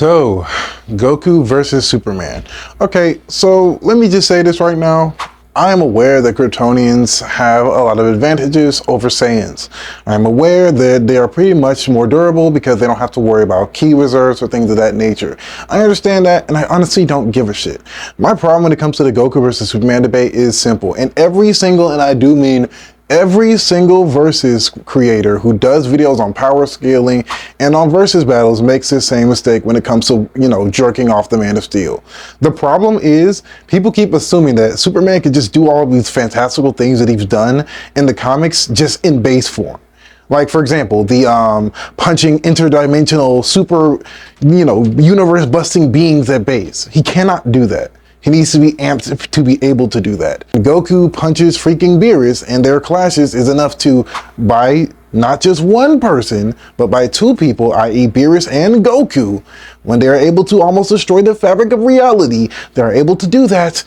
So, Goku versus Superman. Okay, so let me just say this right now. I am aware that Kryptonians have a lot of advantages over Saiyans. I'm aware that they are pretty much more durable because they don't have to worry about ki reserves or things of that nature. I understand that, and I honestly don't give a shit. My problem when it comes to the Goku versus Superman debate is simple. And every single, and I do mean every single Versus creator who does videos on power scaling and on Versus battles makes this same mistake when it comes to, jerking off the Man of Steel. The problem is people keep assuming that Superman could just do all of these fantastical things that he's done in the comics just in base form. Like, for example, the punching interdimensional super, universe-busting beings at base. He cannot do that. He needs to be amped to be able to do that. Goku punches freaking Beerus, and their clashes is enough to, by not just one person, but by two people, i.e. Beerus and Goku, when they're able to almost destroy the fabric of reality, they're able to do that,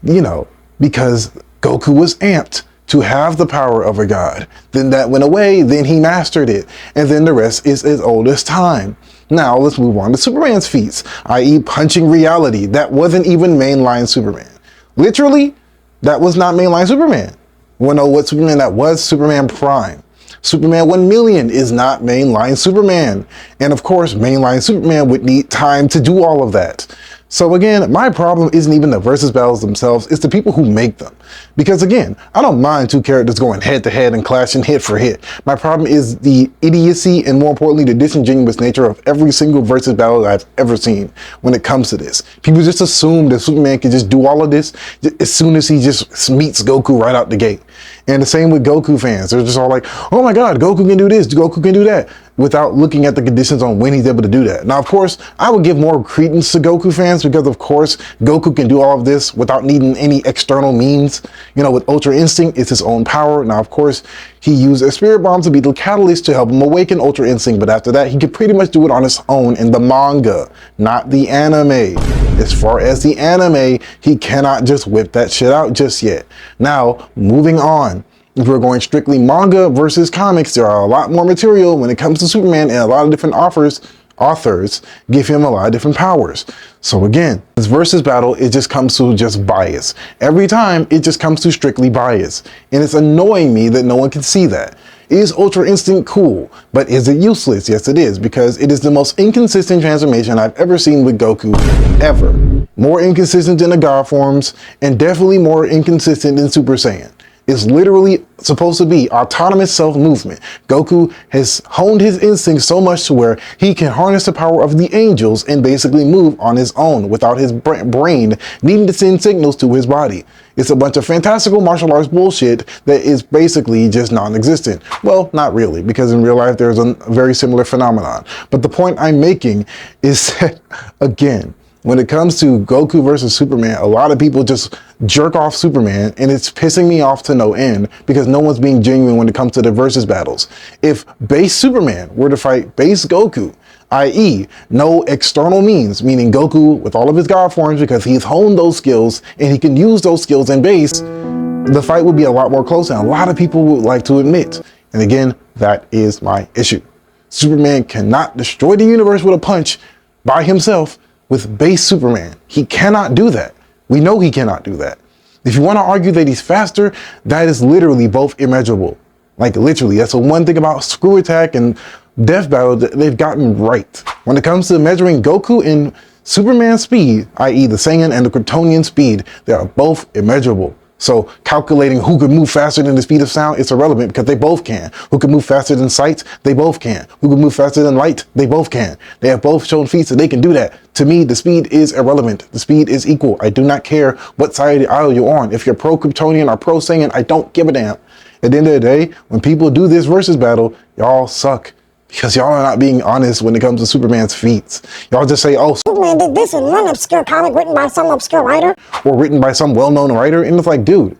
because Goku was amped to have the power of a god. Then that went away, then he mastered it, and then the rest is as old as time. Now let's move on to Superman's feats, i.e. punching reality. That wasn't even mainline Superman. Literally, that was not mainline Superman. You wanna know what Superman that was? Superman Prime. Superman 1 million is not mainline Superman. And of course, mainline Superman would need time to do all of that. So again, my problem isn't even the Versus battles themselves, it's the people who make them. Because again, I don't mind two characters going head to head and clashing hit for hit. My problem is the idiocy and more importantly, the disingenuous nature of every single Versus battle that I've ever seen when it comes to this. People just assume that Superman can just do all of this as soon as he just meets Goku right out the gate. And the same with Goku fans. They're just all like, oh my God, Goku can do this, Goku can do that, without looking at the conditions on when he's able to do that. Now, of course, I would give more credence to Goku fans because, of course, Goku can do all of this without needing any external means. With Ultra Instinct, it's his own power. Now, of course, he used a Spirit Bomb to be the catalyst to help him awaken Ultra Instinct, but after that, he could pretty much do it on his own in the manga, not the anime. As far as the anime, he cannot just whip that shit out just yet. Now, moving on. If we're going strictly manga versus comics, there are a lot more material when it comes to Superman, and a lot of different authors give him a lot of different powers. So again, this Versus battle, it just comes to just bias. Every time, it just comes to strictly bias. And it's annoying me that no one can see that. Is Ultra Instinct cool? But is it useless? Yes, it is, because it is the most inconsistent transformation I've ever seen with Goku, ever. More inconsistent than the God forms, and definitely more inconsistent than Super Saiyan. It's literally supposed to be autonomous self-movement. Goku has honed his instincts so much to where he can harness the power of the angels and basically move on his own without his brain needing to send signals to his body. It's a bunch of fantastical martial arts bullshit that is basically just non-existent. Well, not really, because in real life there's a very similar phenomenon. But the point I'm making is that, again, when it comes to Goku versus Superman, a lot of people just jerk off Superman, and it's pissing me off to no end because no one's being genuine when it comes to the Versus battles. If base Superman were to fight base Goku, i.e. no external means, meaning Goku with all of his God forms because he's honed those skills and he can use those skills in base, the fight would be a lot more close than a lot of people would like to admit. And again, that is my issue. Superman cannot destroy the universe with a punch by himself with base Superman. He cannot do that. We know he cannot do that. If you want to argue that he's faster, that is literally both immeasurable. Like literally, that's the one thing about Screw Attack and Death Battle that they've gotten right. When it comes to measuring Goku and Superman's speed, i.e. the Saiyan and the Kryptonian speed, they are both immeasurable. So calculating who could move faster than the speed of sound, it's irrelevant because they both can. Who can move faster than sight? They both can. Who can move faster than light? They both can. They have both shown feats that they can do that. To me, the speed is irrelevant. The speed is equal. I do not care what side of the aisle you're on. If you're pro-Kryptonian or pro-Saiyan, I don't give a damn. At the end of the day, when people do this Versus battle, y'all suck. Because y'all are not being honest when it comes to Superman's feats. Y'all just say, oh, Superman did this in one obscure comic written by some obscure writer. Or written by some well-known writer. And it's like, dude,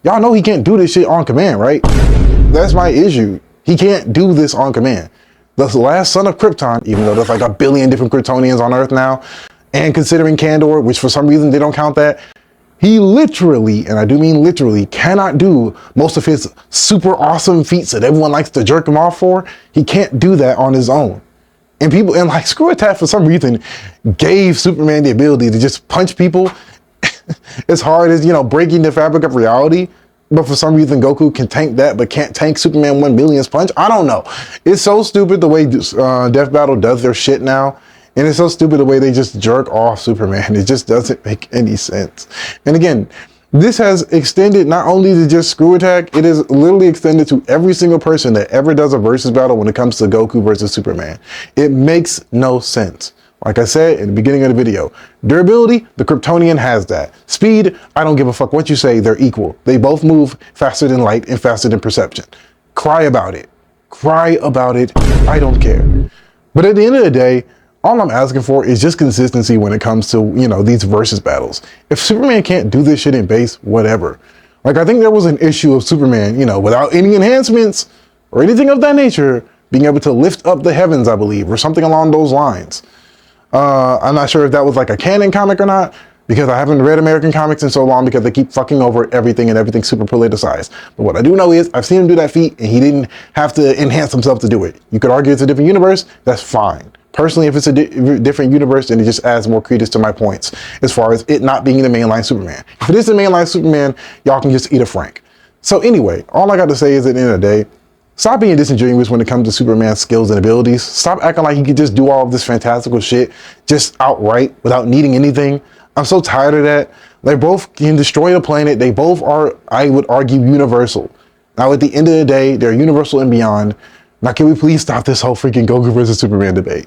y'all know he can't do this shit on command, right? That's my issue. He can't do this on command. The last son of Krypton, even though there's like a billion different Kryptonians on Earth now, and considering Kandor, which for some reason they don't count that, he literally, and I do mean literally, cannot do most of his super awesome feats that everyone likes to jerk him off for. He can't do that on his own. And people, and like Screw Attack for some reason gave Superman the ability to just punch people as hard as, breaking the fabric of reality. But for some reason, Goku can tank that, but can't tank Superman 1 millionth punch. I don't know. It's so stupid the way Death Battle does their shit now. And it's so stupid the way they just jerk off Superman. It just doesn't make any sense. And again, this has extended not only to just Screw Attack, it is literally extended to every single person that ever does a versus battle when it comes to Goku versus Superman. It makes no sense. Like I said in the beginning of the video, durability, the Kryptonian has that. Speed, I don't give a fuck what you say, they're equal. They both move faster than light and faster than perception. Cry about it. Cry about it. I don't care. But at the end of the day, all I'm asking for is just consistency when it comes to, these versus battles. If Superman can't do this shit in base, whatever. Like, I think there was an issue of Superman, without any enhancements or anything of that nature, being able to lift up the heavens, I believe, or something along those lines. I'm not sure if that was like a canon comic or not, because I haven't read American comics in so long because they keep fucking over everything and everything's super politicized. But what I do know is I've seen him do that feat and he didn't have to enhance himself to do it. You could argue it's a different universe. That's fine. Personally, if it's a different universe, then it just adds more credence to my points as far as it not being the mainline Superman. If it is the mainline Superman, y'all can just eat a Frank. So anyway, all I got to say is at the end of the day, stop being disingenuous when it comes to Superman's skills and abilities. Stop acting like he could just do all of this fantastical shit just outright without needing anything. I'm so tired of that. They both can destroy the planet. They both are, I would argue, universal. Now, at the end of the day, they're universal and beyond. Now, can we please stop this whole freaking Goku versus Superman debate?